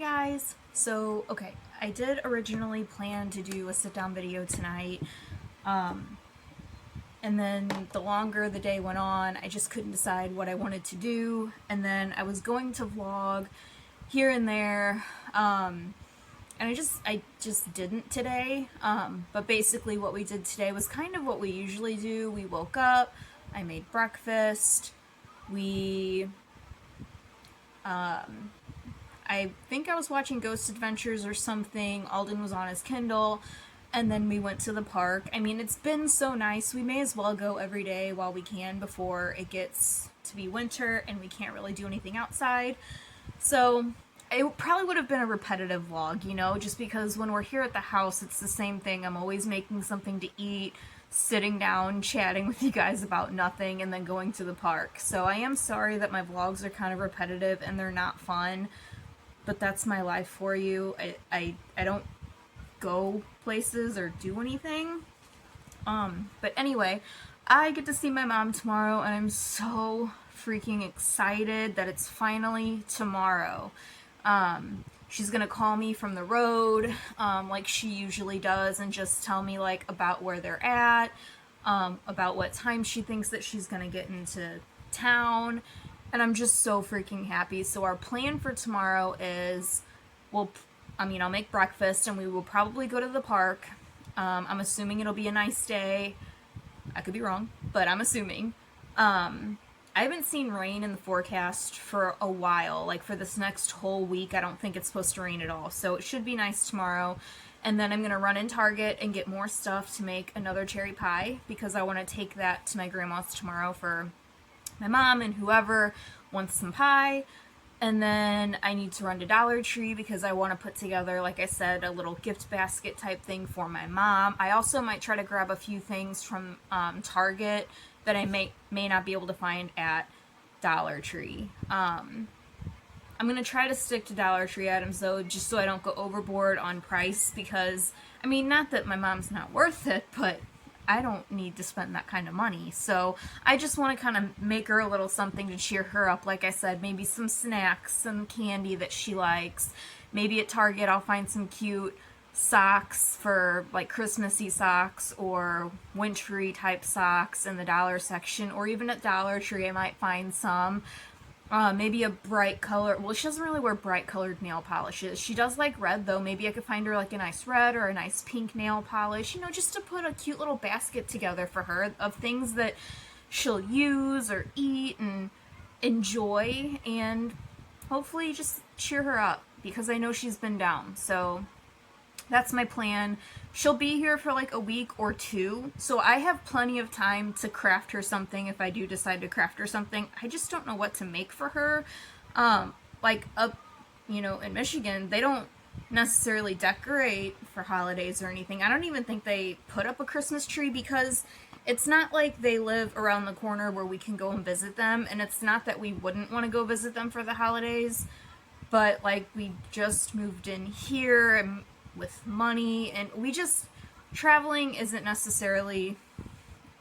Guys! So, okay, I did originally plan to do a sit down video tonight, um, and then the longer the day went on, I just couldn't decide what I wanted to do, and then I was going to vlog here and there, and I just didn't today, but basically what we did today was kind of what we usually do. We woke up, I made breakfast, we I think I was watching Ghost Adventures or something. Alden was on his Kindle, and then we went to the park. I mean, it's been so nice. We may as well go every day while we can before it gets to be winter and we can't really do anything outside. So, it probably would have been a repetitive vlog, just because when we're here at the house, it's the same thing. I'm always making something to eat, sitting down, chatting with you guys about nothing, and then going to the park. So I am sorry that my vlogs are kind of repetitive and they're not fun, but that's my life for you. I don't go places or do anything. But anyway, I get to see my mom tomorrow, and I'm so freaking excited that it's finally tomorrow. She's gonna call me from the road, like she usually does, and just tell me like about where they're at, about what time she thinks that she's gonna get into town, and I'm just so freaking happy. So our plan for tomorrow is, I'll make breakfast and we will probably go to the park. I'm assuming it'll be a nice day. I could be wrong, but I'm assuming. I haven't seen rain in the forecast for a while. Like for this next whole week, I don't think it's supposed to rain at all. So it should be nice tomorrow. And then I'm going to run in Target and get more stuff to make another cherry pie, because I want to take that to my grandma's tomorrow for my mom and whoever wants some pie. And then I need to run to Dollar Tree because I want to put together, like I said, a little gift basket type thing for my mom. I also might try to grab a few things from Target that I may not be able to find at Dollar Tree. I'm going to try to stick to Dollar Tree items, though, just so I don't go overboard on price, because, I mean, not that my mom's not worth it, but I don't need to spend that kind of money. So I just want to kind of make her a little something to cheer her up. Like I said, maybe some snacks, some candy that she likes. Maybe at Target I'll find some cute socks for like Christmassy socks or wintry type socks in the dollar section, or even at Dollar Tree I might find some. Maybe a bright color. Well, she doesn't really wear bright colored nail polishes. She does like red, though. Maybe I could find her like a nice red or a nice pink nail polish, just to put a cute little basket together for her of things that she'll use or eat and enjoy, and hopefully just cheer her up, because I know she's been down. So that's my plan. She'll be here for like a week or two, so I have plenty of time to craft her something if I do decide to craft her something. I just don't know what to make for her. Like up, in Michigan, they don't necessarily decorate for holidays or anything. I don't even think they put up a Christmas tree, because it's not like they live around the corner where we can go and visit them, and it's not that we wouldn't want to go visit them for the holidays, but like we just moved in here and with money, and traveling isn't necessarily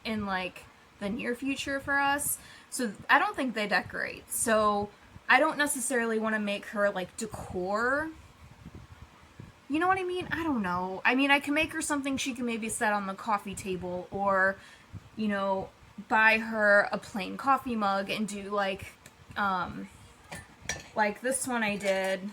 in like the near future for us, so I don't think they decorate. So I don't necessarily want to make her like decor, you know what I mean? I don't know. I mean, I can make her something she can maybe set on the coffee table, or buy her a plain coffee mug and do like this one I did.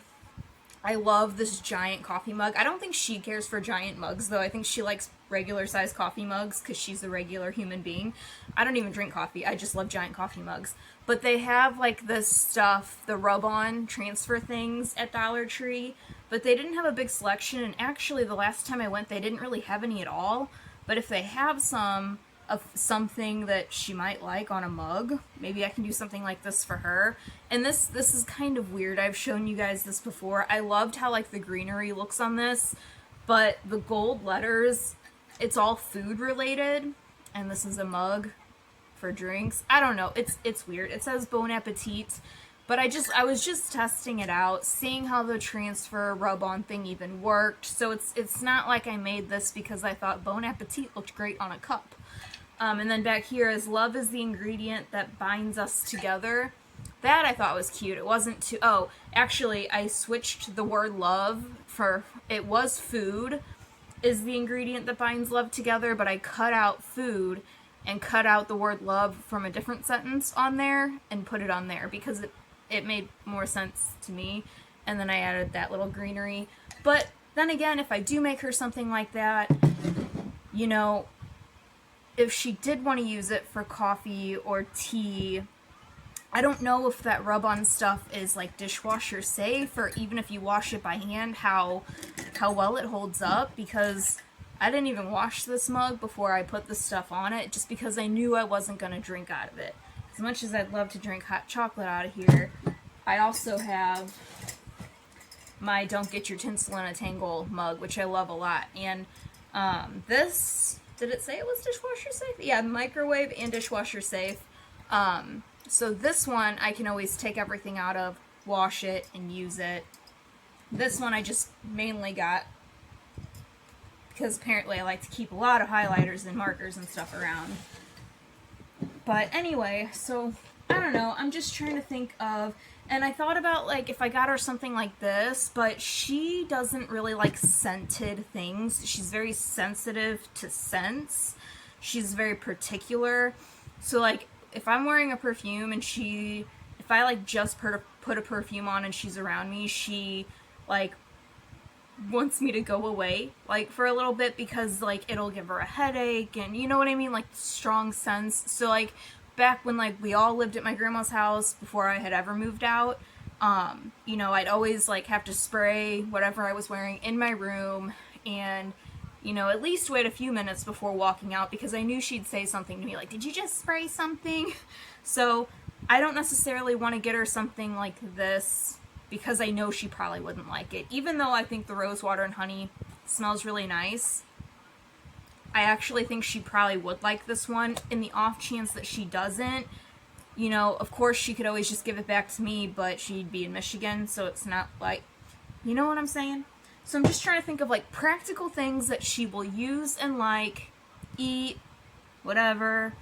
I love this giant coffee mug. I don't think she cares for giant mugs, though. I think she likes regular size coffee mugs because she's a regular human being. I don't even drink coffee. I just love giant coffee mugs. But they have like this stuff, the rub-on transfer things at Dollar Tree, but they didn't have a big selection, and actually the last time I went they didn't really have any at all. But if they have some of something that she might like on a mug, maybe I can do something like this for her. And this is kind of weird. I've shown you guys this before. I loved how like the greenery looks on this, but the gold letters, it's all food related, and this is a mug for drinks. I don't know. It's weird. It says Bon Appetit, but I was just testing it out, seeing how the transfer rub-on thing even worked. So it's not like I made this because I thought Bon Appetit looked great on a cup. And then back here is love is the ingredient that binds us together. that I thought was cute. It wasn't too... Oh, actually, I switched the word love for... It was food is the ingredient that binds love together, but I cut out food and cut out the word love from a different sentence on there and put it on there because it made more sense to me. And then I added that little greenery. But then again, if I do make her something like that, you know, if she did want to use it for coffee or tea, I don't know if that rub-on stuff is like dishwasher safe, or even if you wash it by hand, how well it holds up, because I didn't even wash this mug before I put the stuff on it, just because I knew I wasn't going to drink out of it. As much as I'd love to drink hot chocolate out of here, I also have my Don't Get Your Tinsel in a Tangle mug, which I love a lot. And this, did it say it was dishwasher safe? Yeah, microwave and dishwasher safe. So this one I can always take everything out of, wash it, and use it. This one I just mainly got because apparently I like to keep a lot of highlighters and markers and stuff around. But anyway, so I don't know, I'm just trying to think of, and I thought about like if I got her something like this, but she doesn't really like scented things. She's very sensitive to scents. She's very particular. So like if I'm wearing a perfume and if I like just put a perfume on and she's around me, she like wants me to go away like for a little bit because like it'll give her a headache, and you know what I mean, like strong scents. So like back when like we all lived at my grandma's house before I had ever moved out, you know, I'd always like have to spray whatever I was wearing in my room, and you know, at least wait a few minutes before walking out because I knew she'd say something to me like, did you just spray something? So I don't necessarily want to get her something like this because I know she probably wouldn't like it. Even though I think the rose water and honey smells really nice, I actually think she probably would like this one. In the off chance that she doesn't, you know, of course she could always just give it back to me, but she'd be in Michigan, so it's not like, you know what I'm saying? So I'm just trying to think of like practical things that she will use and like, eat, whatever,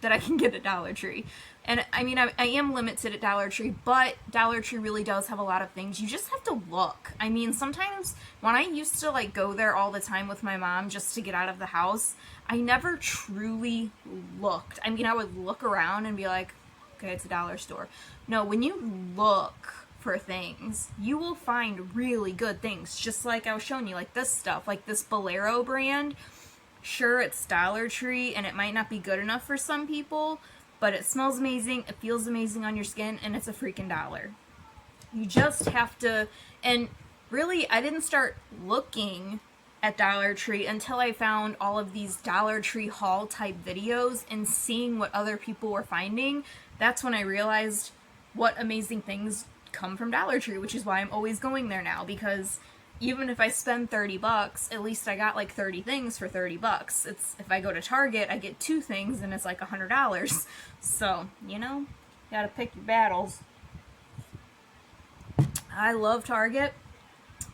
that I can get at Dollar Tree. And I mean, I am limited at Dollar Tree, but Dollar Tree really does have a lot of things. You just have to look. I mean, sometimes when I used to like go there all the time with my mom just to get out of the house, I never truly looked. I mean, I would look around and be like, okay, it's a dollar store. No, when you look for things, you will find really good things. Just like I was showing you, like this stuff, like this Bolero brand. Sure, it's Dollar Tree, and it might not be good enough for some people, but it smells amazing, it feels amazing on your skin, and it's a freaking $1. You just have to, and really, I didn't start looking at Dollar Tree until I found all of these Dollar Tree haul type videos and seeing what other people were finding. That's when I realized what amazing things come from Dollar Tree, which is why I'm always going there now, because even if I spend $30, at least I got like 30 things for $30. It's, if I go to Target, I get 2 things and it's like $100. So, you know, you gotta pick your battles. I love Target.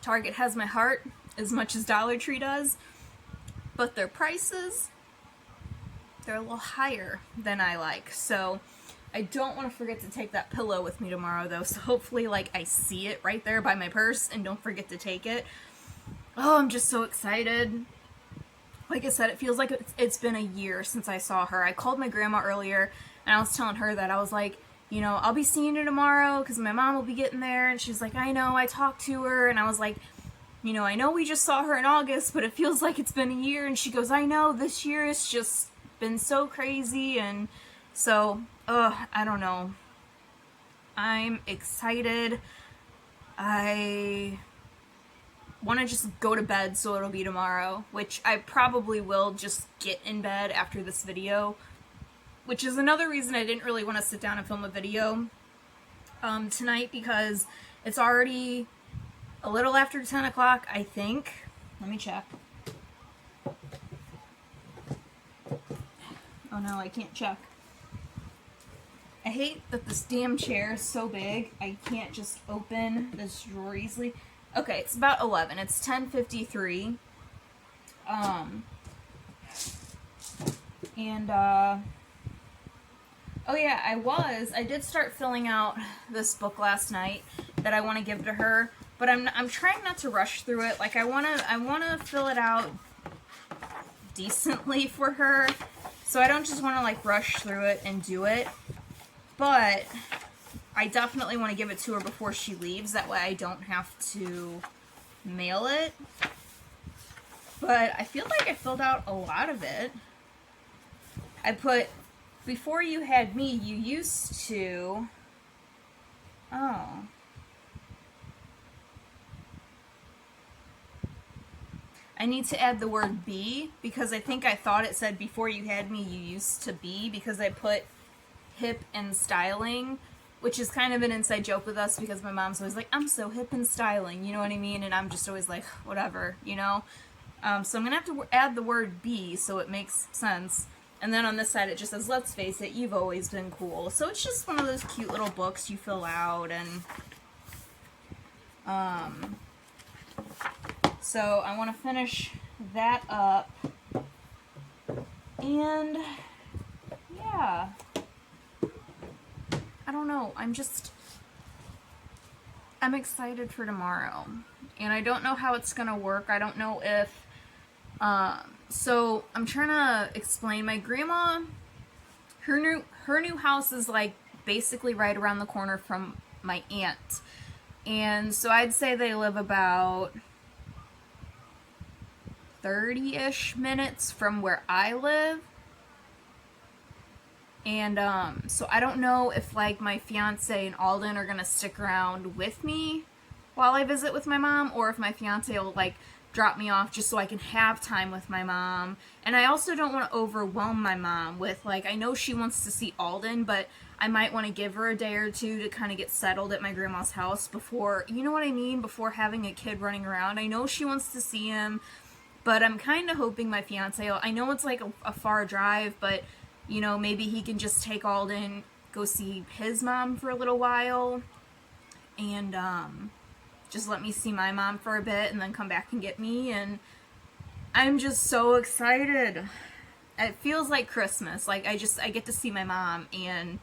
Target has my heart as much as Dollar Tree does, but their prices, they're a little higher than I like. So I don't want to forget to take that pillow with me tomorrow, though, so hopefully, like, I see it right there by my purse and don't forget to take it. Oh, I'm just so excited. Like I said, it feels like it's been a year since I saw her. I called my grandma earlier, and I was telling her that. I was like, you know, I'll be seeing her tomorrow because my mom will be getting there, and she's like, I know, I talked to her, and I was like, you know, I know we just saw her in August, but it feels like it's been a year, and she goes, I know, this year has just been so crazy, and so, I don't know. I'm excited. I want to just go to bed so it'll be tomorrow, which I probably will just get in bed after this video, which is another reason I didn't really want to sit down and film a video tonight, because it's already a little after 10 o'clock, I think. Let me check. Oh no, I can't check. I hate that this damn chair is so big, I can't just open this drawer easily. Okay, it's about 11. It's 10:53. Oh yeah, I did start filling out this book last night that I want to give to her, but I'm trying not to rush through it. Like I wanna fill it out decently for her, so I don't just want to like rush through it and do it. But I definitely want to give it to her before she leaves. That way I don't have to mail it. But I feel like I filled out a lot of it. I put, before you had me, you used to... Oh. I need to add the word be, because I think I thought it said before you had me, you used to be, because I put hip and styling, which is kind of an inside joke with us, because my mom's always like, I'm so hip and styling, you know what I mean? And I'm just always like, whatever, you know? So I'm going to have to add the word be so it makes sense. And then on this side it just says, let's face it, you've always been cool. So it's just one of those cute little books you fill out. And so I want to finish that up. And yeah, I don't know. I'm excited for tomorrow. And I don't know how it's going to work. I don't know if so I'm trying to explain. My grandma, her new house is like basically right around the corner from my aunt. And so I'd say they live about 30-ish minutes from where I live. And so I don't know if like my fiance and Alden are gonna stick around with me while I visit with my mom, or if my fiance will like drop me off just so I can have time with my mom. And I also don't want to overwhelm my mom with, like, I know she wants to see Alden, but I might want to give her a day or two to kind of get settled at my grandma's house before, you know what I mean, before having a kid running around. I know she wants to see him, but I'm kind of hoping my fiance, I know it's like a far drive, but, you know, maybe he can just take Alden, go see his mom for a little while, and just let me see my mom for a bit and then come back and get me. And I'm just so excited. It feels like Christmas. Like I get to see my mom. And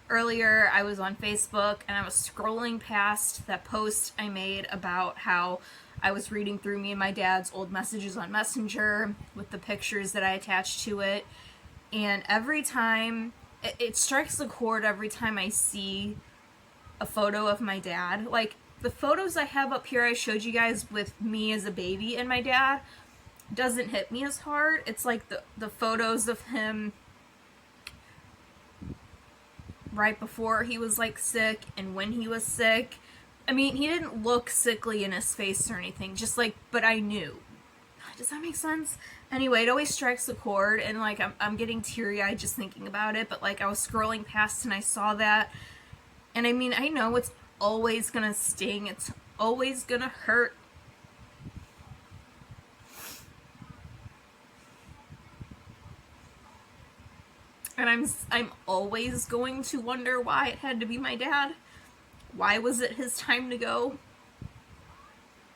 earlier I was on Facebook and I was scrolling past that post I made about how I was reading through me and my dad's old messages on Messenger with the pictures that I attached to it. And every time, it strikes a chord every time I see a photo of my dad. Like, the photos I have up here I showed you guys with me as a baby and my dad doesn't hit me as hard. It's like the photos of him right before he was like sick and when he was sick. I mean, he didn't look sickly in his face or anything, just like, but I knew. Does that make sense? Anyway, it always strikes a chord, and like I'm getting teary-eyed just thinking about it. But like I was scrolling past and I saw that, and I mean, I know it's always gonna sting, it's always gonna hurt, and I'm always going to wonder why it had to be my dad. Why was it his time to go?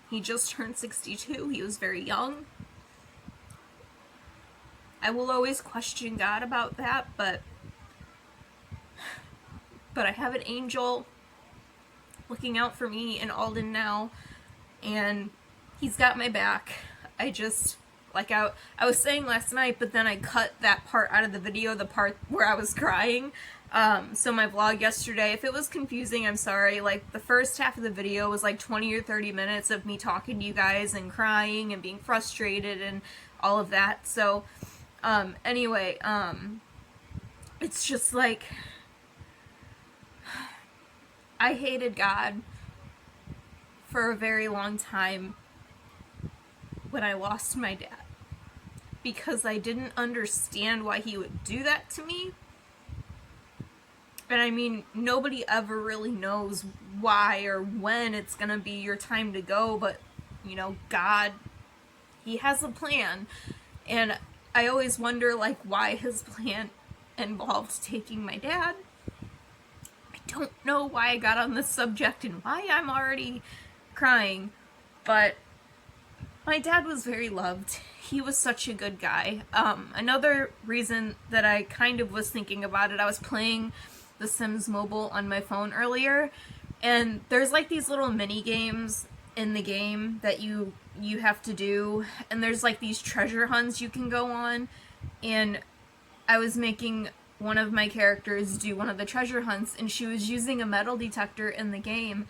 He just turned 62. He was very young. I will always question God about that, but I have an angel looking out for me and Alden now, and he's got my back. I just, like I was saying last night, but then I cut that part out of the video, the part where I was crying. So my vlog yesterday, if it was confusing, I'm sorry. Like, the first half of the video was like 20 or 30 minutes of me talking to you guys and crying and being frustrated and all of that. So, anyway, it's just like, I hated God for a very long time when I lost my dad, because I didn't understand why he would do that to me. And I mean, nobody ever really knows why or when it's gonna be your time to go, but, you know, God, he has a plan. And I always wonder, like, why his plan involved taking my dad. I don't know why I got on this subject and why I'm already crying, but My dad was very loved. He was such a good guy. Another reason that I kind of was thinking about it, I was playing The Sims Mobile on my phone earlier, and there's like these little mini games in the game that you have to do, and there's like these treasure hunts you can go on, and I was making one of my characters do one of the treasure hunts, and she was using a metal detector in the game.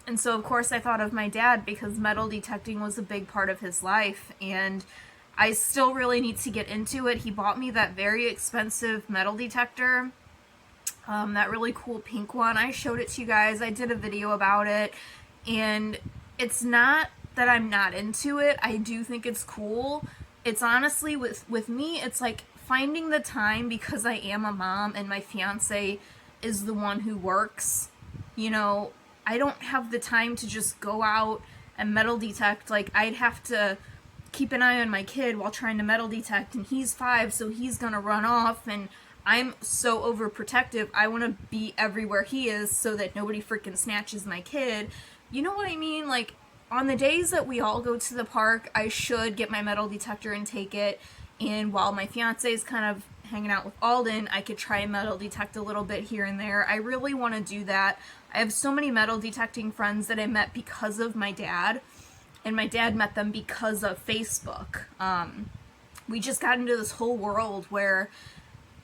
And so, of course, I thought of my dad because metal detecting was a big part of his life, and I still really need to get into it. He bought me that very expensive metal detector, that really cool pink one. I showed it to you guys. I did a video about it, and it's not that I'm not into it. I do think it's cool. It's honestly, with me, it's like finding the time, because I am a mom and my fiance is the one who works, you know, I don't have the time to just go out and metal detect. Like, I'd have to keep an eye on my kid while trying to metal detect, and he's 5, so he's gonna run off, and I'm so overprotective. I want to be everywhere he is so that nobody freaking snatches my kid. You know what I mean? Like, on the days that we all go to the park, I should get my metal detector and take it, and while my fiance is kind of hanging out with Alden, I could try and metal detect a little bit here and there. I really want to do that. I have so many metal detecting friends that I met because of my dad, and my dad met them because of Facebook. We just got into this whole world where,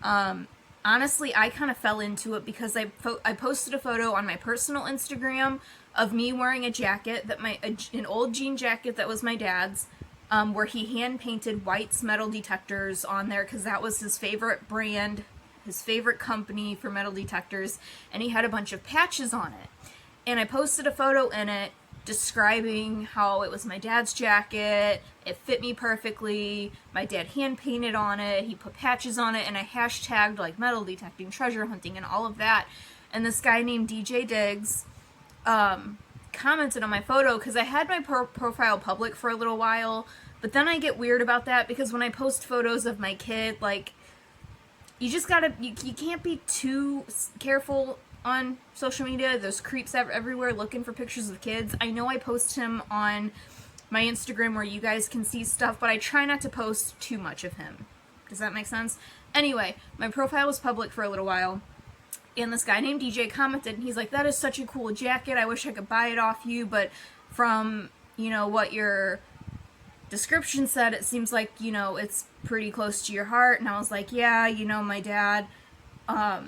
honestly, I kind of fell into it because I posted a photo on my personal Instagram of me wearing a jacket that an old jean jacket that was my dad's, where he hand painted White's metal detectors on there because that was his favorite brand, his favorite company for metal detectors, and he had a bunch of patches on it. And I posted a photo in it describing how it was my dad's jacket, it fit me perfectly, my dad hand painted on it, he put patches on it, and I hashtagged like metal detecting, treasure hunting, and all of that. And this guy named DJ Diggs commented on my photo because I had my profile public for a little while, but then I get weird about that because when I post photos of my kid, like, you just gotta, you can't be too careful on social media. There's creeps everywhere looking for pictures of kids. I know I post him on my Instagram where you guys can see stuff, but I try not to post too much of him. Does that make sense? Anyway, my profile was public for a little while, and this guy named DJ commented, and he's like, that is such a cool jacket, I wish I could buy it off you, but from, you know, what your description said, it seems like, you know, it's pretty close to your heart. And I was like, yeah, you know, my dad, I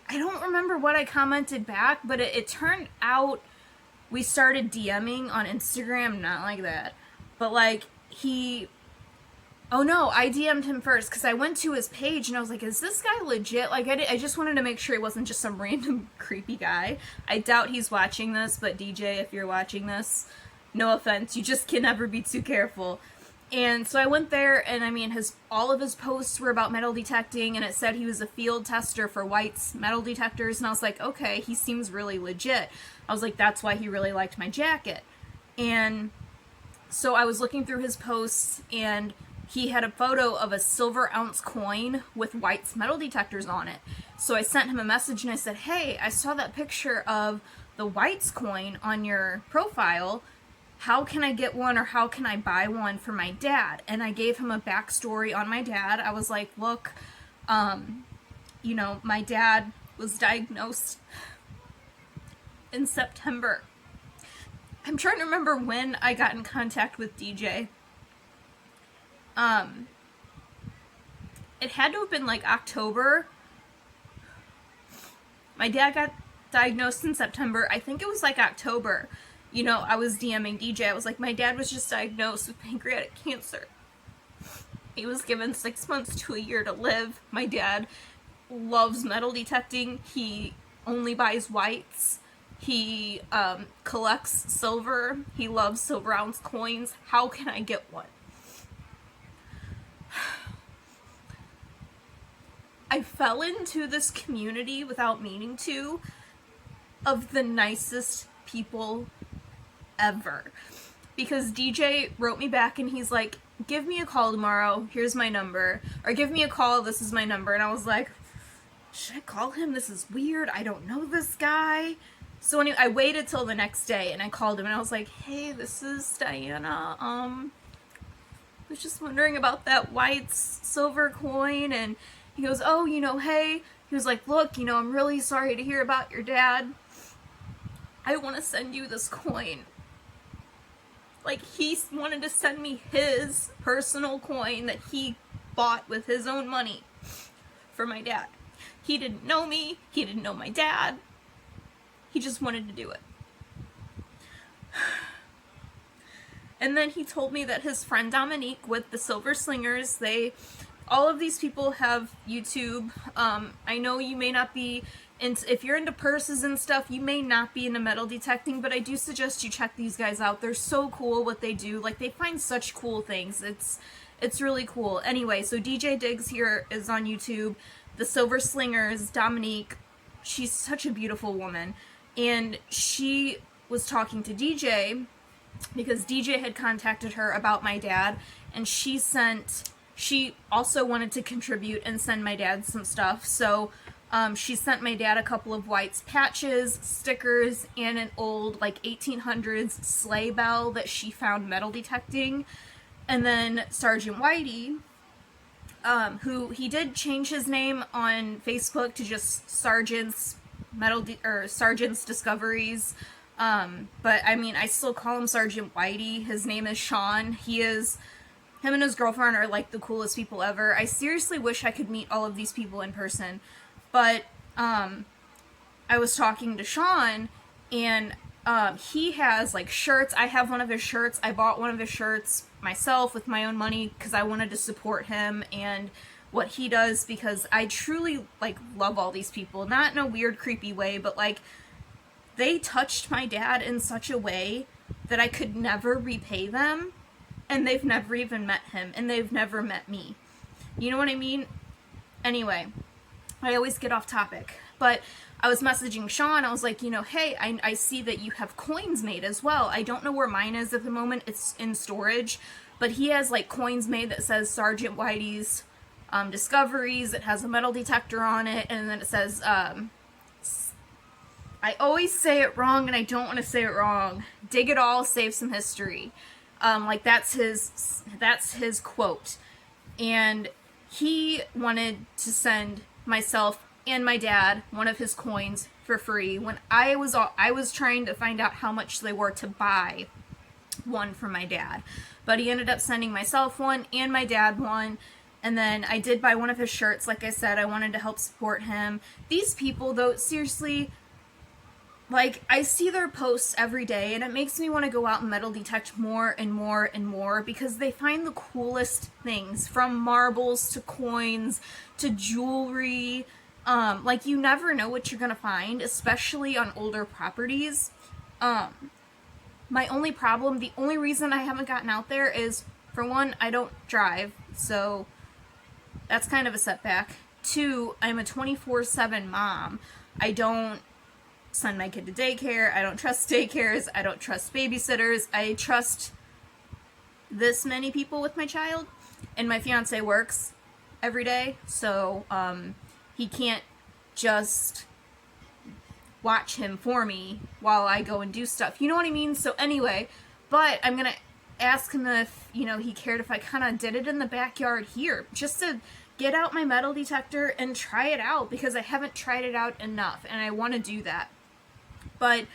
don't remember what I commented back, but it turned out we started DMing on Instagram, not like that, but like oh no, I DM'd him first because I went to his page and I was like, is this guy legit? Like, I just wanted to make sure he wasn't just some random creepy guy. I doubt he's watching this, but DJ, if you're watching this, no offense, you just can never be too careful. And so I went there, and I mean, all of his posts were about metal detecting, and it said he was a field tester for White's metal detectors, and I was like, okay, he seems really legit. I was like, that's why he really liked my jacket. And so I was looking through his posts, and he had a photo of a silver ounce coin with White's metal detectors on it. So I sent him a message, and I said, hey, I saw that picture of the White's coin on your profile. How can I get one, or how can I buy one for my dad? And I gave him a backstory on my dad. I was like, look, you know, my dad was diagnosed in September. I'm trying to remember when I got in contact with DJ. It had to have been like October. My dad got diagnosed in September. I think it was like October. You know, I was DMing DJ. I was like, my dad was just diagnosed with pancreatic cancer. He was given 6 months to a year to live. My dad loves metal detecting. He only buys Whites. He collects silver. He loves silver ounce coins. How can I get one? I fell into this community without meaning to, of the nicest people ever, because DJ wrote me back and he's like, give me a call tomorrow, here's my number, or give me a call, this is my number. And I was like, should I call him? This is weird, I don't know this guy. So anyway, I waited till the next day and I called him and I was like, hey, this is Diana. I was just wondering about that white silver coin. And he goes, oh, hey. He was like, look, I'm really sorry to hear about your dad. I want to send you this coin. Like, he wanted to send me his personal coin that he bought with his own money for my dad. He didn't know me. He didn't know my dad. He just wanted to do it. And then he told me that his friend Dominique with the Silver Slingers, all of these people have YouTube. I know you may not be, if you're into purses and stuff, you may not be into metal detecting, but I do suggest you check these guys out. They're so cool what they do. Like, they find such cool things. It's really cool. Anyway, so DJ Diggs here is on YouTube. The Silver Slingers, Dominique, she's such a beautiful woman. And she was talking to DJ because DJ had contacted her about my dad, and she also wanted to contribute and send my dad some stuff. So she sent my dad a couple of White's patches, stickers, and an old, like, 1800s sleigh bell that she found metal detecting. And then Sergeant Whitey, who he did change his name on Facebook to just Sergeant's Sergeant's Discoveries. But I mean, I still call him Sergeant Whitey. His name is Sean. Him and his girlfriend are like the coolest people ever. I seriously wish I could meet all of these people in person. But I was talking to Sean, and he has like shirts. I have one of his shirts. I bought one of his shirts myself with my own money because I wanted to support him and what he does, because I truly like love all these people. Not in a weird, creepy way, but like, they touched my dad in such a way that I could never repay them, and they've never even met him, and they've never met me. You know what I mean? Anyway, I always get off topic, but I was messaging Sean. I was like, hey, I see that you have coins made as well. I don't know where mine is at the moment. It's in storage, but he has like coins made that says Sergeant Whitey's Discoveries. It has a metal detector on it, and then it says, I always say it wrong, and I don't want to say it wrong. Dig it all, save some history. Like, that's his quote. And he wanted to send myself and my dad one of his coins for free when I was trying to find out how much they were to buy one for my dad. But he ended up sending myself one and my dad one. And then I did buy one of his shirts. Like I said, I wanted to help support him. These people, though, seriously, like, I see their posts every day, and it makes me want to go out and metal detect more and more and more, because they find the coolest things, from marbles to coins to jewelry. Like, you never know what you're gonna find, especially on older properties. My only problem, the only reason I haven't gotten out there is, for one, I don't drive, so that's kind of a setback. Two, I'm a 24/7 mom. I don't send my kid to daycare. I don't trust daycares. I don't trust babysitters. I trust this many people with my child, and my fiance works every day, so he can't just watch him for me while I go and do stuff. You know what I mean? So anyway, but I'm gonna ask him if, he cared if I kind of did it in the backyard here, just to get out my metal detector and try it out, because I haven't tried it out enough, and I want to do that. But,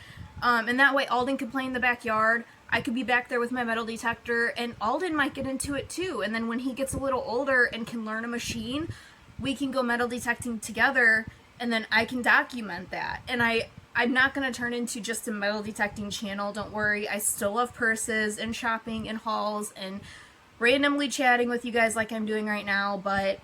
and that way Alden could play in the backyard, I could be back there with my metal detector, and Alden might get into it too, and then when he gets a little older and can learn a machine, we can go metal detecting together, and then I can document that. And I'm not going to turn into just a metal detecting channel, don't worry. I still love purses and shopping and hauls and randomly chatting with you guys like I'm doing right now, but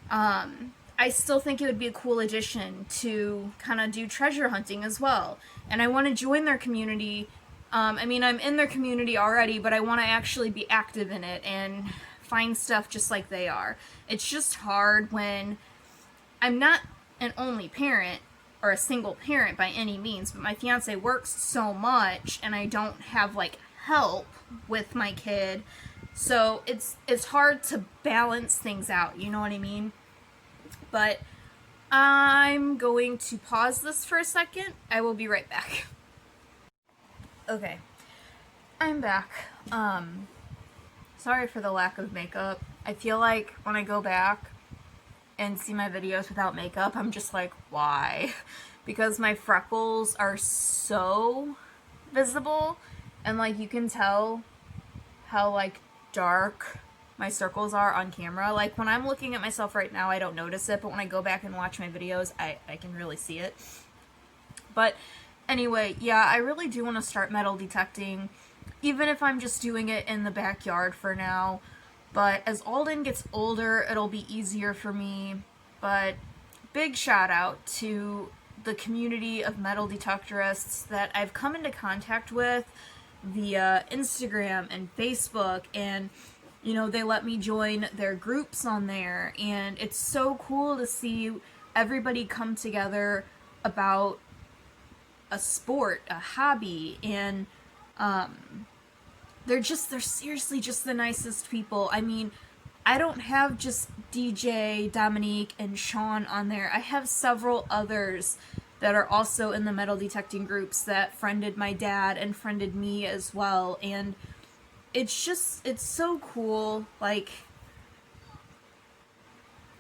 I still think it would be a cool addition to kind of do treasure hunting as well. And I want to join their community. I mean, I'm in their community already, but I want to actually be active in it and find stuff just like they are. It's just hard when I'm not an only parent or a single parent by any means, but my fiance works so much and I don't have like help with my kid. So it's hard to balance things out, you know what I mean? But I'm going to pause this for a second. I will be right back. Okay, I'm back. Sorry for the lack of makeup. I feel like when I go back and see my videos without makeup, I'm just like, why? Because my freckles are so visible, and like you can tell how like dark my circles are on camera. Like when I'm looking at myself right now, I don't notice it, but when I go back and watch my videos, I can really see it. But anyway, yeah, I really do want to start metal detecting, even if I'm just doing it in the backyard for now. But as Alden gets older, it'll be easier for me. But big shout out to the community of metal detectorists that I've come into contact with via Instagram and Facebook, and you know, they let me join their groups on there, and it's so cool to see everybody come together about a sport, a hobby, and they're seriously just the nicest people. I mean, I don't have just DJ, Dominique, and Sean on there. I have several others that are also in the metal detecting groups that friended my dad and friended me as well. And it's so cool. Like,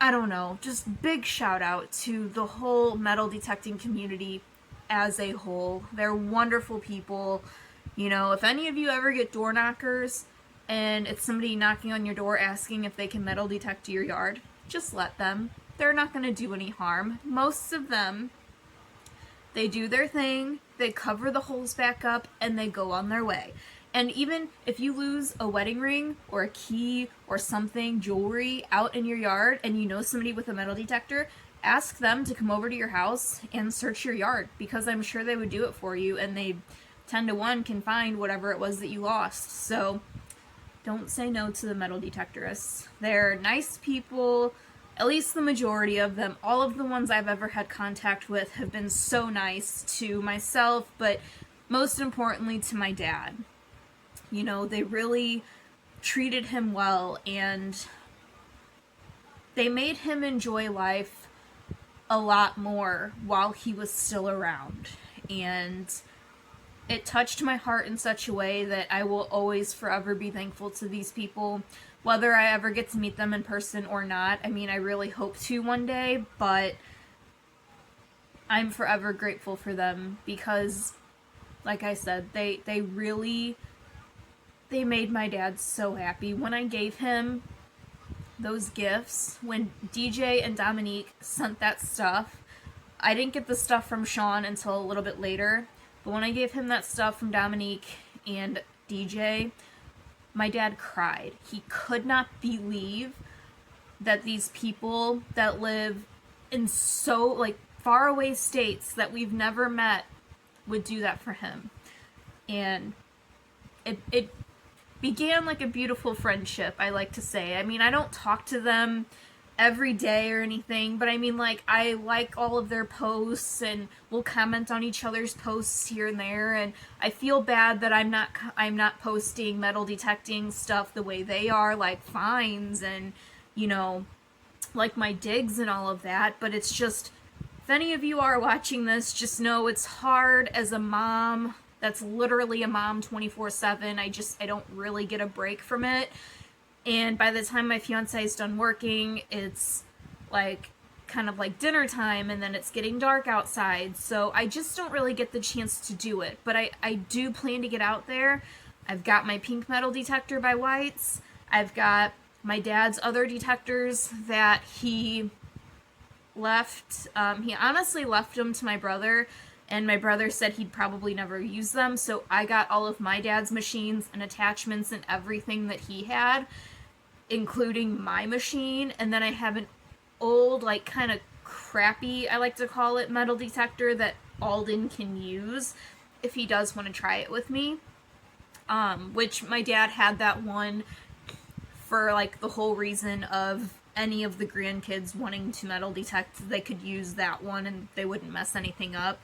I don't know, just big shout out to the whole metal detecting community as a whole. They're wonderful people. You know, if any of you ever get door knockers and it's somebody knocking on your door asking if they can metal detect your yard, just let them. They're not going to do any harm. Most of them, they do their thing, they cover the holes back up, and they go on their way. And even if you lose a wedding ring or a key or something, jewelry, out in your yard, and you know somebody with a metal detector, ask them to come over to your house and search your yard, because I'm sure they would do it for you, and they 10 to 1 can find whatever it was that you lost. So don't say no to the metal detectorists. They're nice people, at least the majority of them. All of the ones I've ever had contact with have been so nice to myself, but most importantly to my dad. You know, they really treated him well, and they made him enjoy life a lot more while he was still around. And it touched my heart in such a way that I will always forever be thankful to these people, whether I ever get to meet them in person or not. I mean, I really hope to one day, but I'm forever grateful for them because, like I said, they really, they made my dad so happy. When I gave him those gifts, when DJ and Dominique sent that stuff, I didn't get the stuff from Sean until a little bit later, but when I gave him that stuff from Dominique and DJ, my dad cried. He could not believe that these people that live in so, like, faraway states that we've never met would do that for him. And it began like a beautiful friendship, I like to say. I mean, I don't talk to them every day or anything, but I mean, like, I like all of their posts and we'll comment on each other's posts here and there, and I feel bad that I'm not posting metal detecting stuff the way they are, like finds and, you know, like my digs and all of that, but it's just, if any of you are watching this, just know it's hard as a mom that's literally a mom 24/7. I don't really get a break from it. And by the time my fiance is done working, it's like kind of like dinner time, and then it's getting dark outside. So I just don't really get the chance to do it. But I do plan to get out there. I've got my pink metal detector by Whites. I've got my dad's other detectors that he left. He honestly left them to my brother, and my brother said he'd probably never use them. So I got all of my dad's machines and attachments and everything that he had, including my machine. And then I have an old, like, kind of crappy, I like to call it, metal detector that Alden can use if he does want to try it with me. Which my dad had that one for, like, the whole reason of any of the grandkids wanting to metal detect, they could use that one and they wouldn't mess anything up.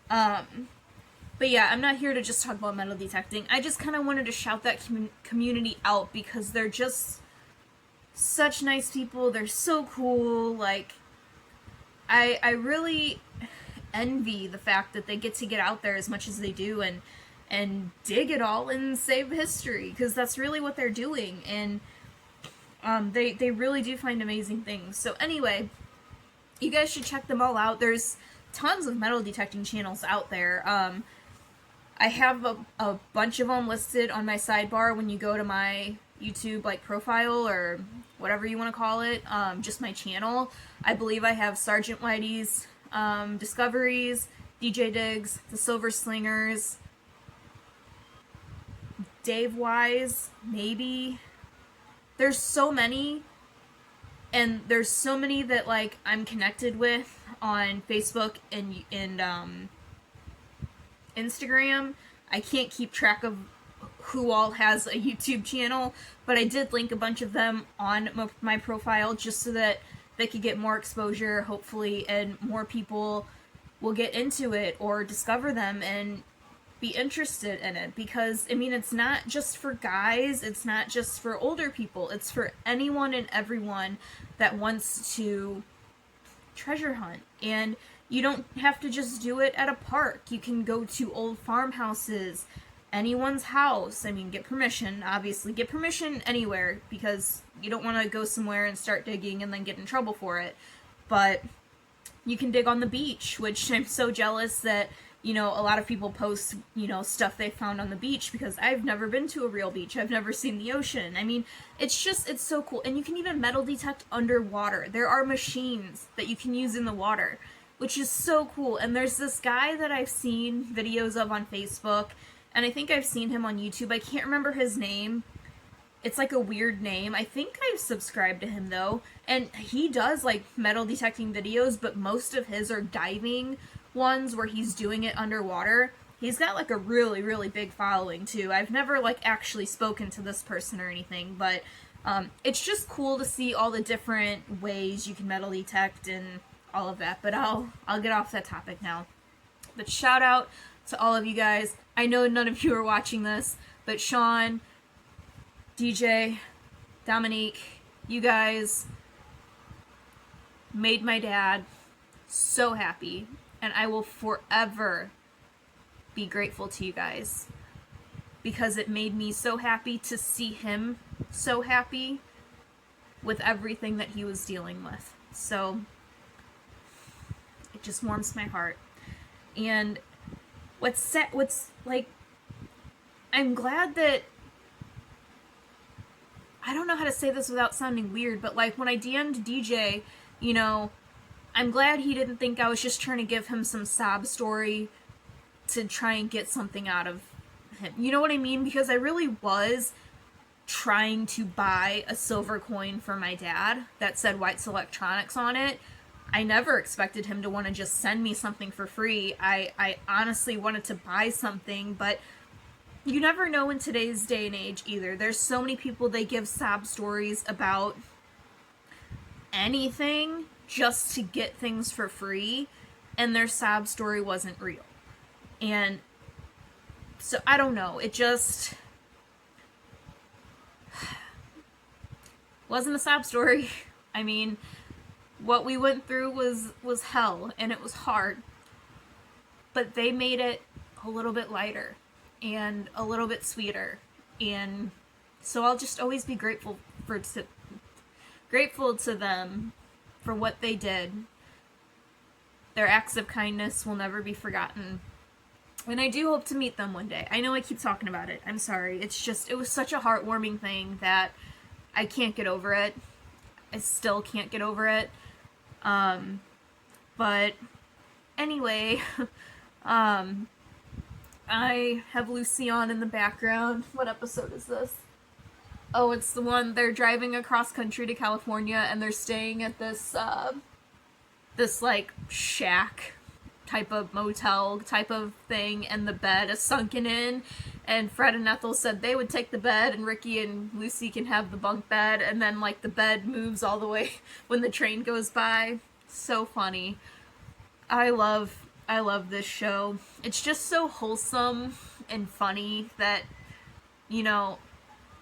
But yeah, I'm not here to just talk about metal detecting. I just kind of wanted to shout that community out because they're just such nice people. They're so cool. Like, I really envy the fact that they get out there as much as they do and dig it all and save history, because that's really what they're doing. And they really do find amazing things. So anyway, you guys should check them all out. There's tons of metal detecting channels out there. I have a bunch of them listed on my sidebar when you go to my YouTube like profile or whatever you want to call it, just my channel. I believe I have Sergeant Whitey's Discoveries, DJ Diggs, The Silver Slingers, Dave Wise, maybe. There's so many, and there's so many that like I'm connected with on Facebook and Instagram. I can't keep track of who all has a YouTube channel, but I did link a bunch of them on my profile just so that they could get more exposure, hopefully, and more people will get into it or discover them and be interested in it. Because, I mean, it's not just for guys, it's not just for older people, it's for anyone and everyone that wants to treasure hunt. And you don't have to just do it at a park. You can go to old farmhouses, anyone's house. I mean, get permission, obviously. Get permission anywhere, because you don't want to go somewhere and start digging and then get in trouble for it. But you can dig on the beach, which I'm so jealous that, you know, a lot of people post, you know, stuff they found on the beach, because I've never been to a real beach. I've never seen the ocean. I mean, it's so cool. And you can even metal detect underwater. There are machines that you can use in the water, which is so cool. And there's this guy that I've seen videos of on Facebook, and I think I've seen him on YouTube. I can't remember his name. It's like a weird name. I think I've subscribed to him though. And he does like metal detecting videos, but most of his are diving ones where he's doing it underwater. He's got like a really, really big following too. I've never like actually spoken to this person or anything, but it's just cool to see all the different ways you can metal detect and all of that. But I'll get off that topic now. But shout out to all of you guys. I know none of you are watching this, but Sean, DJ, Dominique, you guys made my dad so happy, and I will forever be grateful to you guys, because it made me so happy to see him so happy with everything that he was dealing with. So it just warms my heart. And what's like, I'm glad that, I don't know how to say this without sounding weird, but like when I DM'd DJ, you know, I'm glad he didn't think I was just trying to give him some sob story to try and get something out of him. You know what I mean? Because I really was trying to buy a silver coin for my dad that said White's Electronics on it. I never expected him to want to just send me something for free. I honestly wanted to buy something, but you never know in today's day and age either. There's so many people, they give sob stories about anything just to get things for free, and their sob story wasn't real. And so I don't know, it just wasn't a sob story. I mean, what we went through was hell, and it was hard, but they made it a little bit lighter and a little bit sweeter. And so I'll just always be grateful to them for what they did. Their acts of kindness will never be forgotten. And I do hope to meet them one day. I know I keep talking about it. I'm sorry. It's just, it was such a heartwarming thing that I can't get over it. I still can't get over it. But anyway, I have Lucy on in the background. What episode is this? Oh, it's the one they're driving across country to California, and they're staying at this, this, like, shack type of motel type of thing, and the bed is sunken in, and Fred and Ethel said they would take the bed, and Ricky and Lucy can have the bunk bed, and then, like, the bed moves all the way when the train goes by. So funny. I love this show. It's just so wholesome and funny that, you know,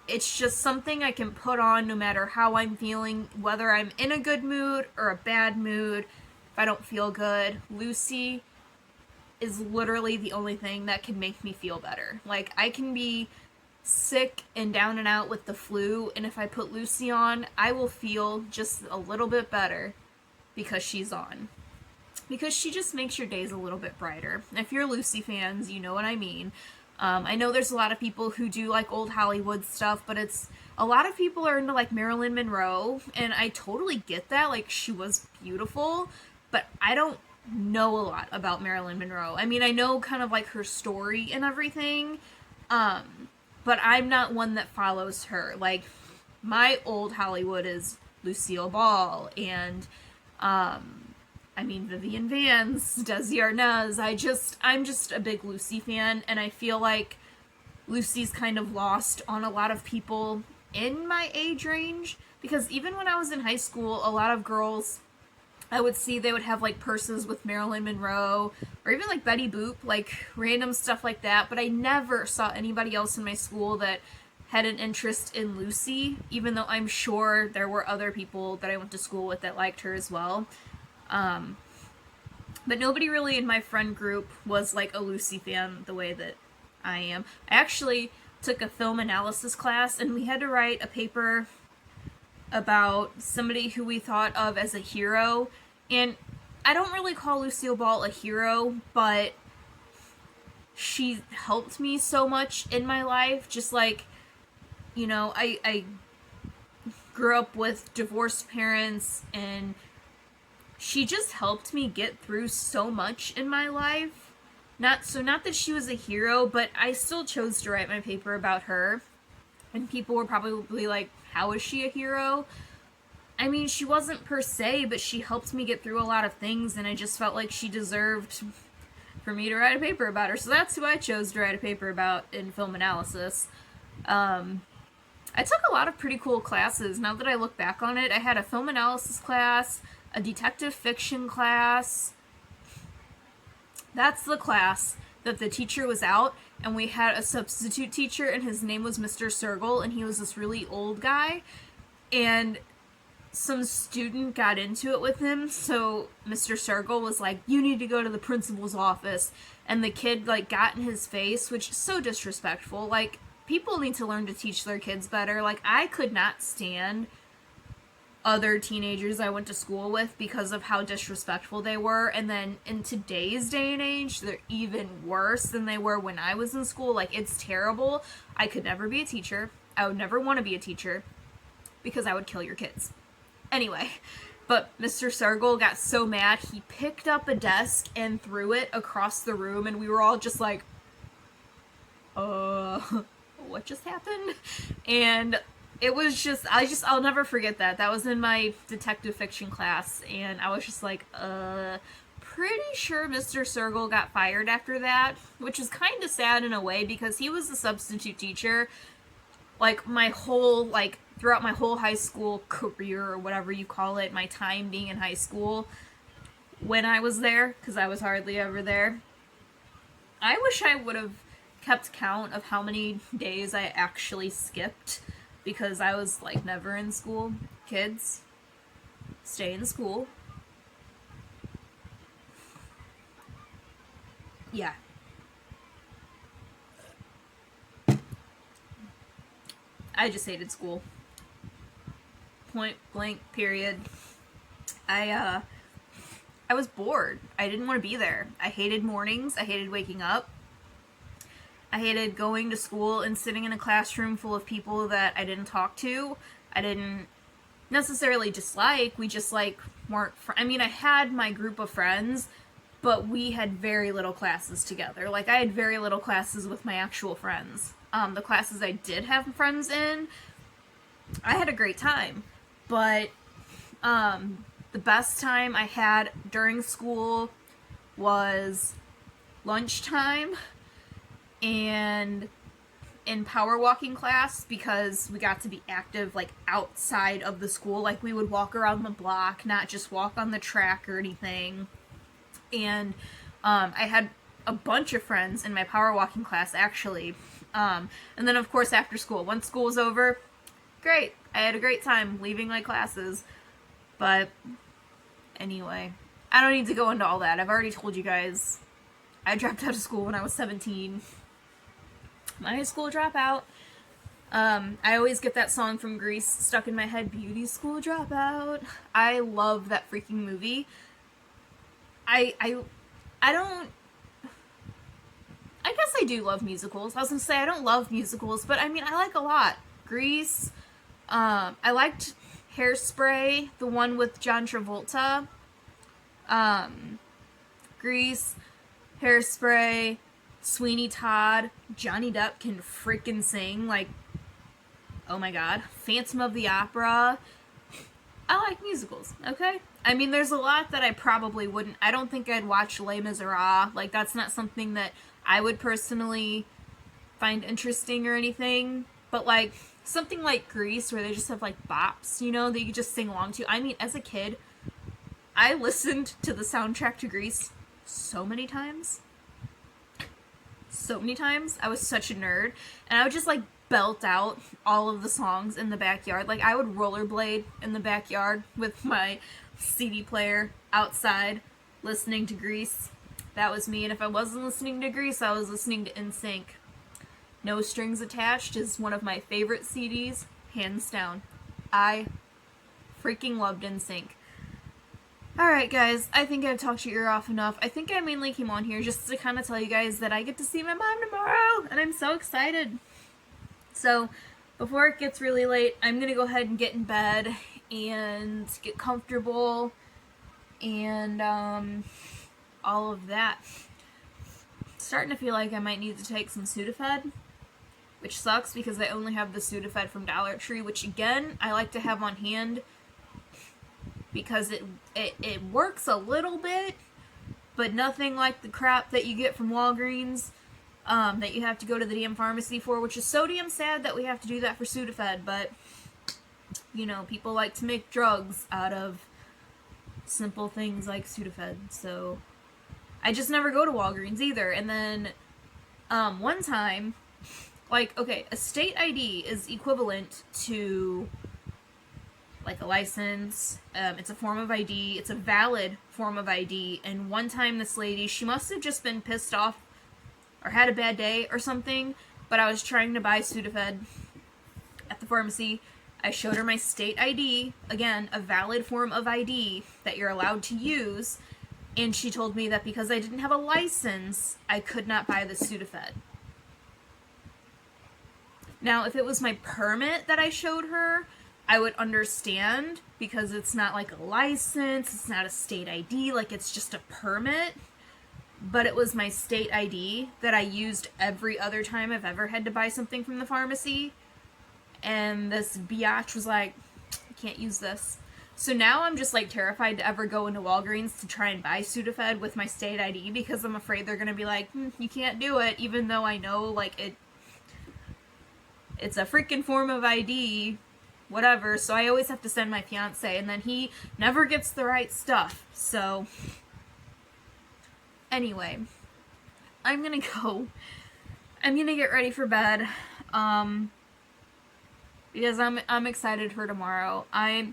it's just something I can put on no matter how I'm feeling, whether I'm in a good mood or a bad mood. if I don't feel good, Lucy is literally the only thing that can make me feel better. Like, I can be sick and down and out with the flu, and if I put Lucy on, I will feel just a little bit better because she's on. Because she just makes your days a little bit brighter. If you're Lucy fans, you know what I mean. I know there's a lot of people who do like old Hollywood stuff, but it's a lot of people are into like Marilyn Monroe, and I totally get that. Like, she was beautiful, but I don't know a lot about Marilyn Monroe. I mean, I know kind of like her story and everything, but I'm not one that follows her. Like, my old Hollywood is Lucille Ball and I mean, Vivian Vance, Desi Arnaz. I'm just a big Lucy fan, and I feel like Lucy's kind of lost on a lot of people in my age range, because even when I was in high school, a lot of girls, I would see they would have like purses with Marilyn Monroe, or even like Betty Boop, like random stuff like that, but I never saw anybody else in my school that had an interest in Lucy, even though I'm sure there were other people that I went to school with that liked her as well. But nobody really in my friend group was like a Lucy fan the way that I am. I actually took a film analysis class, and we had to write a paper about somebody who we thought of as a hero. And I don't really call Lucille Ball a hero, but she helped me so much in my life. Just like, you know, I grew up with divorced parents, and she just helped me get through so much in my life. Not that she was a hero, but I still chose to write my paper about her. And people were probably like, how is she a hero? I mean, she wasn't per se, but she helped me get through a lot of things, and I just felt like she deserved for me to write a paper about her. So that's who I chose to write a paper about in film analysis. I took a lot of pretty cool classes. Now that I look back on it, I had a film analysis class, a detective fiction class. That's the class that the teacher was out, and we had a substitute teacher, and his name was Mr. Sergel, and he was this really old guy, and some student got into it with him, so Mr. Sergel was like, you need to go to the principal's office, and the kid, like, got in his face, which is so disrespectful. Like, people need to learn to teach their kids better. Like, I could not stand other teenagers I went to school with because of how disrespectful they were, and then in today's day and age, they're even worse than they were when I was in school. Like, it's terrible. I could never be a teacher. I would never want to be a teacher because I would kill your kids. Anyway, but Mr. Sergel got so mad, he picked up a desk and threw it across the room, and we were all just like, what just happened? And it was just, I'll never forget that. That was in my detective fiction class, and I was just like, pretty sure Mr. Sergel got fired after that, which is kind of sad in a way, because he was a substitute teacher, like, throughout my whole high school career, or whatever you call it, my time being in high school, when I was there, because I was hardly ever there. I wish I would have kept count of how many days I actually skipped, because I was, like, never in school. Kids, stay in school. Yeah. I just hated school. Point blank, period. I was bored. I didn't want to be there. I hated mornings. I hated waking up. I hated going to school and sitting in a classroom full of people that I didn't talk to. I didn't necessarily dislike. We just, like, weren't I mean, I had my group of friends, but we had very little classes together. Like, I had very little classes with my actual friends. The classes I did have friends in, I had a great time. But the best time I had during school was lunchtime and in power walking class, because we got to be active, like, outside of the school. Like, we would walk around the block, not just walk on the track or anything. And I had a bunch of friends in my power walking class, actually. And then, of course, after school, once school was over, great. I had a great time leaving my classes. But anyway, I don't need to go into all that. I've already told you guys. I dropped out of school when I was 17. My high school dropout. I always get that song from Grease stuck in my head, Beauty School Dropout. I love that freaking movie. I don't... I guess I do love musicals. I was gonna say I don't love musicals, but I mean, I like a lot. Grease. I liked Hairspray, the one with John Travolta. Grease, Hairspray, Sweeney Todd. Johnny Depp can freaking sing, like, oh my god. Phantom of the Opera. I like musicals, okay? I mean, there's a lot that I probably wouldn't. I don't think I'd watch Les Miserables. Like, that's not something that I would personally find interesting or anything. But, like, something like Grease, where they just have, like, bops, you know, that you could just sing along to. I mean, as a kid, I listened to the soundtrack to Grease so many times. So many times. I was such a nerd. And I would just, like, belt out all of the songs in the backyard. Like, I would rollerblade in the backyard with my CD player outside listening to Grease. That was me. And if I wasn't listening to Grease, I was listening to NSYNC. No Strings Attached is one of my favorite CDs, hands down. I freaking loved NSYNC. Alright guys, I think I've talked your ear off enough. I think I mainly came on here just to kind of tell you guys that I get to see my mom tomorrow, and I'm so excited. So, before it gets really late, I'm going to go ahead and get in bed and get comfortable and all of that. Starting to feel like I might need to take some Sudafed, which sucks because I only have the Sudafed from Dollar Tree, which again, I like to have on hand because it works a little bit, but nothing like the crap that you get from Walgreens. That you have to go to the damn pharmacy for, which is so damn sad that we have to do that for Sudafed, but, you know, people like to make drugs out of simple things like Sudafed, so I just never go to Walgreens either. And then, one time, like, okay, a state ID is equivalent to, like, a license. It's a form of ID, it's a valid form of ID, and one time this lady, she must have just been pissed off or had a bad day or something, but I was trying to buy Sudafed at the pharmacy. I showed her my state ID, again, a valid form of ID that you're allowed to use, and she told me that because I didn't have a license, I could not buy the Sudafed. Now, if it was my permit that I showed her, I would understand, because it's not like a license, it's not a state ID, like it's just a permit. But it was my state ID that I used every other time I've ever had to buy something from the pharmacy. And this biatch was like, I can't use this. So now I'm just like terrified to ever go into Walgreens to try and buy Sudafed with my state ID because I'm afraid they're going to be like, you can't do it, even though I know like it's a freaking form of ID, whatever. So I always have to send my fiance, and then he never gets the right stuff. So anyway, I'm gonna go. I'm gonna get ready for bed, because I'm excited for tomorrow. I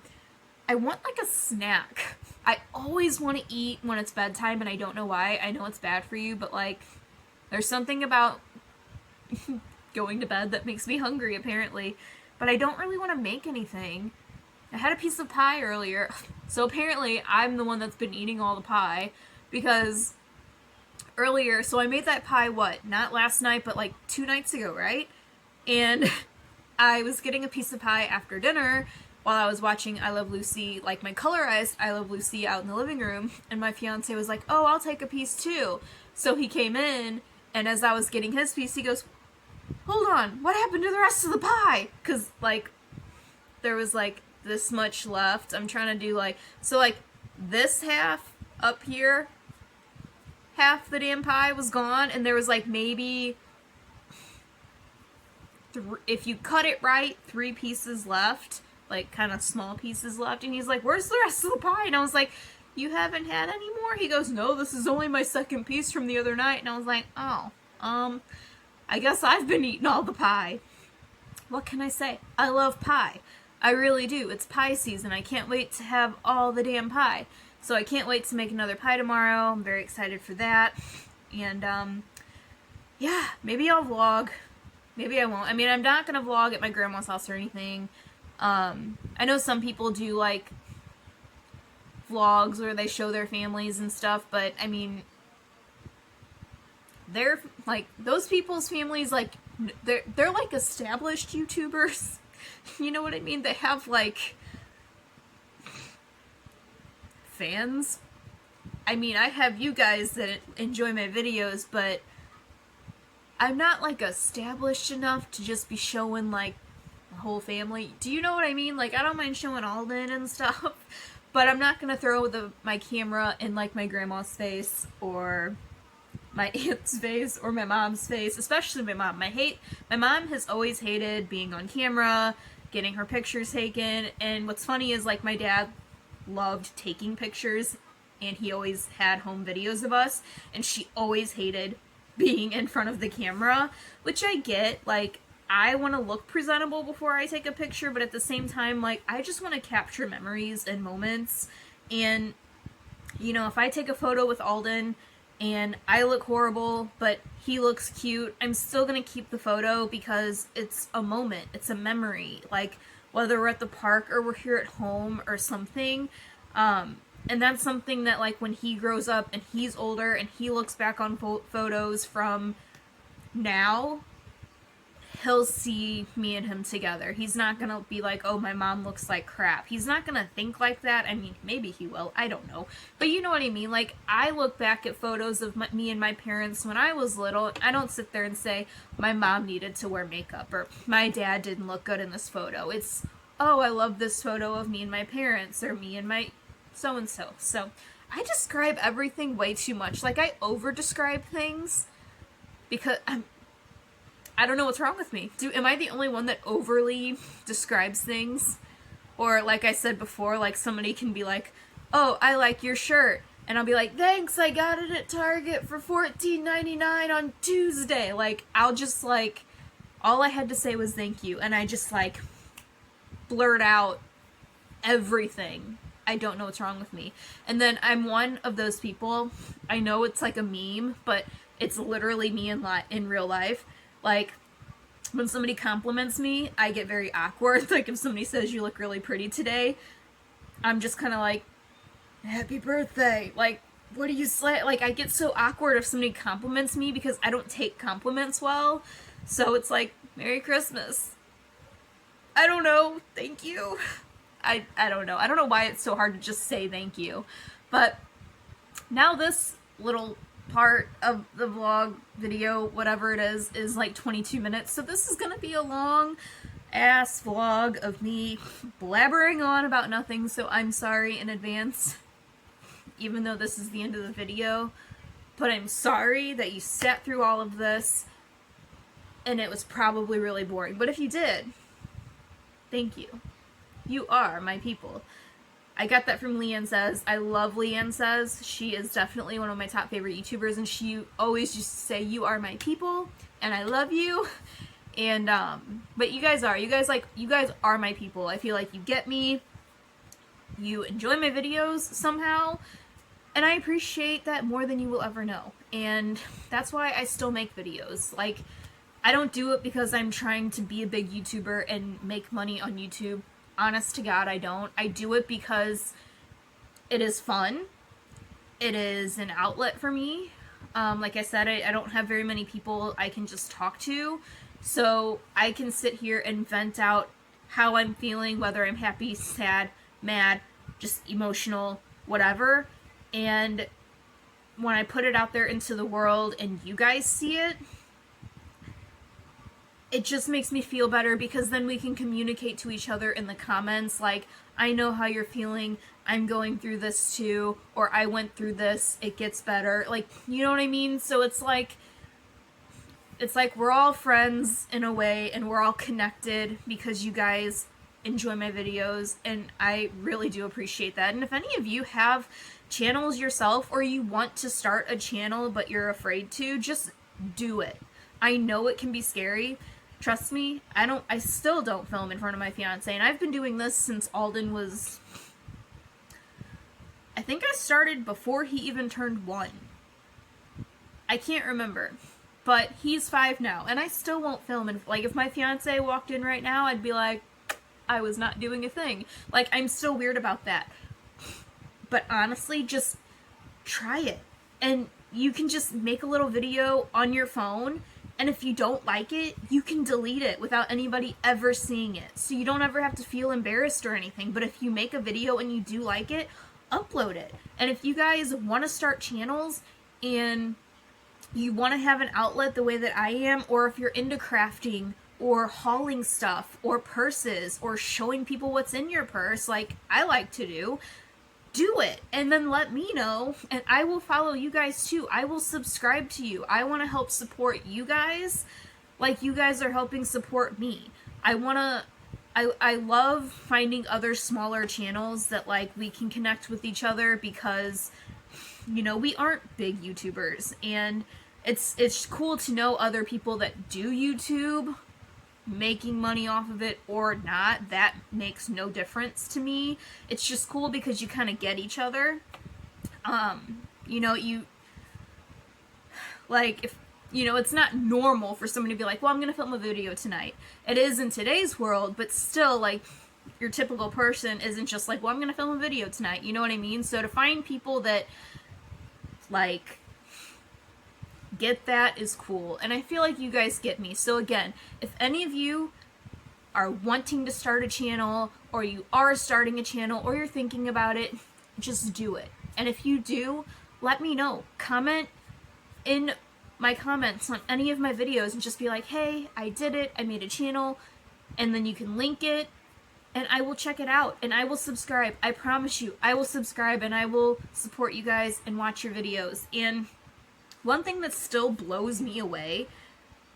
want like a snack. I always want to eat when it's bedtime, and I don't know why. I know it's bad for you, but like, there's something about going to bed that makes me hungry, apparently. But I don't really want to make anything. I had a piece of pie earlier, so apparently I'm the one that's been eating all the pie, because earlier, so I made that pie, not last night, but like 2 nights ago, right? And I was getting a piece of pie after dinner while I was watching I Love Lucy, like my colorized I Love Lucy out in the living room, and my fiance was like, oh, I'll take a piece too. So he came in, and as I was getting his piece, he goes, hold on, what happened to the rest of the pie? Because, like, there was like this much left. I'm trying to do like, so like this half up here, half the damn pie was gone, and there was like maybe, if you cut it right, 3 pieces left, like kind of small pieces left, and he's like, where's the rest of the pie? And I was like, you haven't had any more? He goes, no, this is only my second piece from the other night. And I was like, oh, I guess I've been eating all the pie. What can I say? I love pie. I really do. It's pie season. I can't wait to have all the damn pie. So I can't wait to make another pie tomorrow. I'm very excited for that. And yeah, maybe I'll vlog. Maybe I won't. I mean, I'm not gonna vlog at my grandma's house or anything. I know some people do like vlogs where they show their families and stuff, but I mean, they're like, those people's families, like, they're like established YouTubers. You know what I mean? They have like fans. I mean, I have you guys that enjoy my videos, but I'm not like established enough to just be showing like the whole family. Do you know what I mean? Like, I don't mind showing Alden and stuff, but I'm not gonna throw my camera in like my grandma's face or my aunt's face or my mom's face, especially my mom. My mom has always hated being on camera, getting her pictures taken, and what's funny is like my dad loved taking pictures and he always had home videos of us, and she always hated being in front of the camera, which I get. Like, I want to look presentable before I take a picture, but at the same time, like, I just want to capture memories and moments. And, you know, if I take a photo with Alden and I look horrible, but he looks cute, I'm still gonna keep the photo because it's a moment, it's a memory, like, whether we're at the park or we're here at home or something. And that's something that, like, when he grows up and he's older and he looks back on photos from now, he'll see me and him together. He's not gonna be like, oh, my mom looks like crap. He's not gonna think like that. I mean, maybe he will. I don't know. But you know what I mean? Like, I look back at photos of me and my parents when I was little. I don't sit there and say, my mom needed to wear makeup or my dad didn't look good in this photo. It's, oh, I love this photo of me and my parents or me and my so-and-so. So I describe everything way too much. Like, I over-describe things because I don't know what's wrong with me. Am I the only one that overly describes things? Or, like I said before, like, somebody can be like, oh, I like your shirt. And I'll be like, thanks, I got it at Target for $14.99 on Tuesday. Like, I'll just, like, all I had to say was thank you. And I just, like, blurt out everything. I don't know what's wrong with me. And then I'm one of those people, I know it's like a meme, but it's literally me in real life. Like, when somebody compliments me, I get very awkward. Like, if somebody says you look really pretty today, I'm just kind of like, happy birthday. Like, what do you say? Like, I get so awkward if somebody compliments me because I don't take compliments well. So it's like, Merry Christmas. I don't know. Thank you. I don't know. I don't know why it's so hard to just say thank you. But now this little part of the vlog video, whatever it is like 22 minutes. So this is gonna be a long ass vlog of me blabbering on about nothing. So I'm sorry in advance, even though this is the end of the video. But I'm sorry that you sat through all of this and it was probably really boring. But if you did, thank you. You are my people. I got that from Leanne Says. I love Leanne Says. She is definitely one of my top favorite YouTubers, and she always used to say, you are my people, and I love you. And, but you guys are my people. I feel like you get me. You enjoy my videos somehow, and I appreciate that more than you will ever know. And that's why I still make videos. Like, I don't do it because I'm trying to be a big YouTuber and make money on YouTube. Honest to God, I don't. I do it because it is fun. It is an outlet for me. Like I said, I don't have very many people I can just talk to. So I can sit here and vent out how I'm feeling, whether I'm happy, sad, mad, just emotional, whatever. And when I put it out there into the world and you guys see it, it just makes me feel better because then we can communicate to each other in the comments, like, I know how you're feeling, I'm going through this too, or I went through this, it gets better. Like, you know what I mean? So it's like we're all friends in a way, and we're all connected because you guys enjoy my videos, and I really do appreciate that. And if any of you have channels yourself, or you want to start a channel but you're afraid to, just do it. I know it can be scary. Trust me, I still don't film in front of my fiance, and I've been doing this since Alden was I think I started before he even turned 1. I can't remember. But he's 5 now, and I still won't film. And like, if my fiance walked in right now, I'd be like, I was not doing a thing. Like, I'm still weird about that. But honestly, just try it. And you can just make a little video on your phone, and if you don't like it, you can delete it without anybody ever seeing it. So you don't ever have to feel embarrassed or anything. But if you make a video and you do like it, upload it. And if you guys want to start channels and you want to have an outlet the way that I am, or if you're into crafting or hauling stuff or purses or showing people what's in your purse like I like to do it, and then let me know, and I will follow you guys too. I will subscribe to you. I want to help support you guys like you guys are helping support me. I love finding other smaller channels that like we can connect with each other, because you know, we aren't big YouTubers, and it's cool to know other people that do YouTube, making money off of it or not. That makes no difference to me. It's just cool because you kind of get each other. You know, like, if, you know, it's not normal for someone to be like, well, I'm gonna film a video tonight. It is in today's world, but still, like, your typical person isn't just like, well, I'm gonna film a video tonight. You know what I mean? So to find people that like get that is cool, and I feel like you guys get me. So again, if any of you are wanting to start a channel, or you are starting a channel, or you're thinking about it, just do it. And if you do, let me know. Comment in my comments on any of my videos and just be like, hey, I did it, I made a channel, and then you can link it, and I will check it out, and I will subscribe. I promise you, I will subscribe, and I will support you guys and watch your videos. And one thing that still blows me away,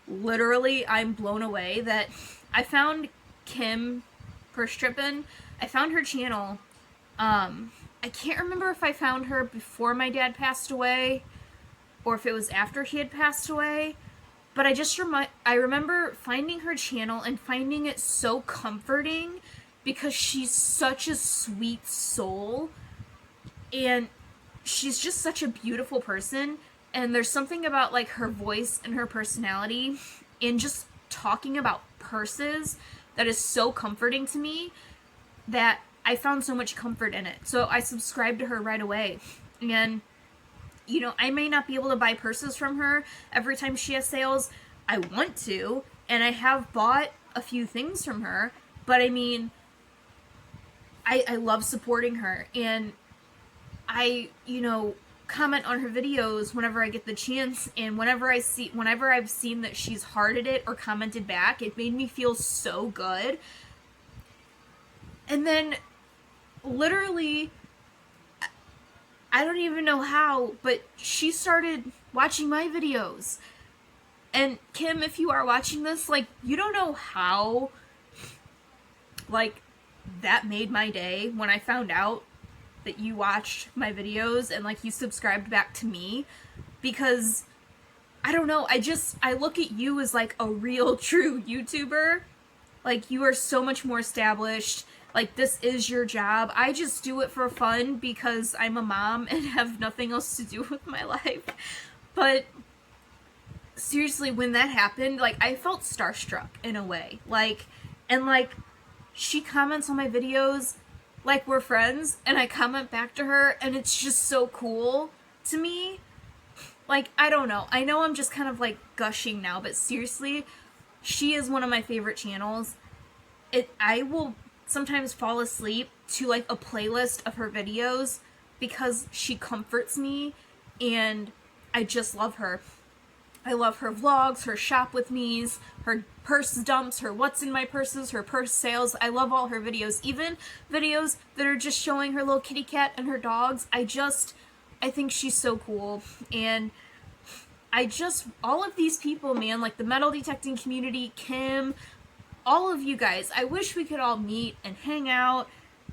literally I'm blown away, that I found Kim Perstrippen. I found her channel. I can't remember if I found her before my dad passed away or if it was after he had passed away, but I remember finding her channel and finding it so comforting, because she's such a sweet soul, and she's just such a beautiful person. And there's something about like her voice and her personality and just talking about purses that is so comforting to me, that I found so much comfort in it. So I subscribed to her right away. And you know, I may not be able to buy purses from her every time she has sales. I want to, and I have bought a few things from her, but I mean, I love supporting her, and I, you know, comment on her videos whenever I get the chance, and whenever I've seen that she's hearted it or commented back, it made me feel so good. And then literally, I don't even know how, but she started watching my videos. And Kim, if you are watching this, like, you don't know how, like, that made my day when I found out that you watched my videos and like you subscribed back to me, because I don't know, I look at you as like a real true YouTuber. Like, you are so much more established. Like, this is your job. I just do it for fun because I'm a mom and have nothing else to do with my life. But seriously, when that happened, like, I felt starstruck in a way. Like, and like, she comments on my videos like we're friends, and I comment back to her, and it's just so cool to me. Like, I don't know. I know I'm just kind of like gushing now, but seriously, she is one of my favorite channels. I will sometimes fall asleep to like a playlist of her videos because she comforts me, and I just love her. I love her vlogs, her shop with me's, her purse dumps, her what's in my purses, her purse sales. I love all her videos, even videos that are just showing her little kitty cat and her dogs. I think she's so cool. And all of these people, man, like the metal detecting community, Kim, all of you guys, I wish we could all meet and hang out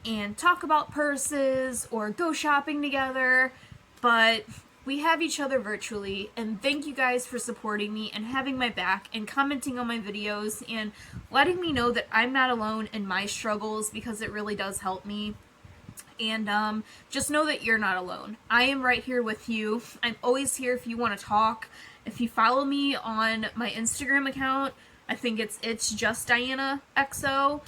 and talk about purses or go shopping together, but we have each other virtually. And thank you guys for supporting me and having my back and commenting on my videos and letting me know that I'm not alone in my struggles, because it really does help me. And just know that you're not alone. I am right here with you. I'm always here if you want to talk. If you follow me on my Instagram account, I think it's just Diana XO.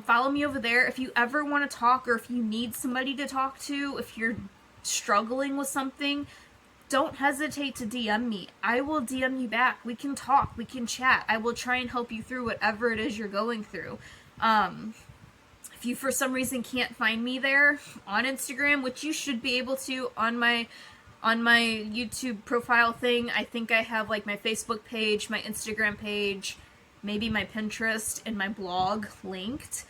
Follow me over there. If you ever want to talk, or if you need somebody to talk to, if you're struggling with something, don't hesitate to DM me. I will DM you back. We can talk. We can chat. I will try and help you through whatever it is you're going through. If you for some reason can't find me there on Instagram, which you should be able to on my YouTube profile thing, I think I have like my Facebook page, my Instagram page, maybe my Pinterest and my blog linked.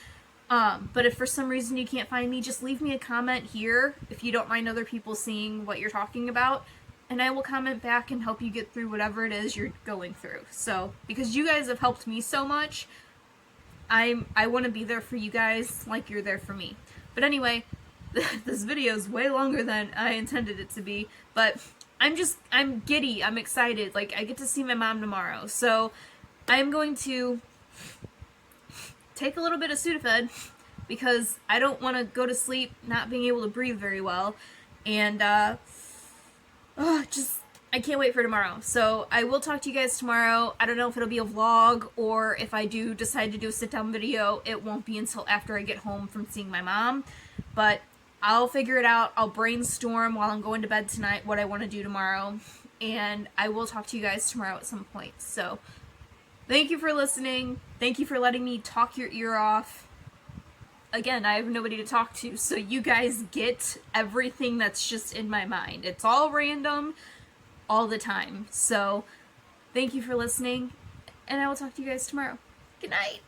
But if for some reason you can't find me, just leave me a comment here if you don't mind other people seeing what you're talking about, and I will comment back and help you get through whatever it is you're going through. So, because you guys have helped me so much, I want to be there for you guys like you're there for me. But anyway, this video is way longer than I intended it to be, but I'm giddy, I'm excited. Like, I get to see my mom tomorrow, so I'm going to take a little bit of Sudafed because I don't want to go to sleep not being able to breathe very well, and I can't wait for tomorrow. So I will talk to you guys tomorrow. I don't know if it'll be a vlog, or if I do decide to do a sit-down video, it won't be until after I get home from seeing my mom, but I'll figure it out. I'll brainstorm while I'm going to bed tonight what I want to do tomorrow, and I will talk to you guys tomorrow at some point. So thank you for listening. Thank you for letting me talk your ear off. Again, I have nobody to talk to, so you guys get everything that's just in my mind. It's all random, all the time. So, thank you for listening, and I will talk to you guys tomorrow. Good night!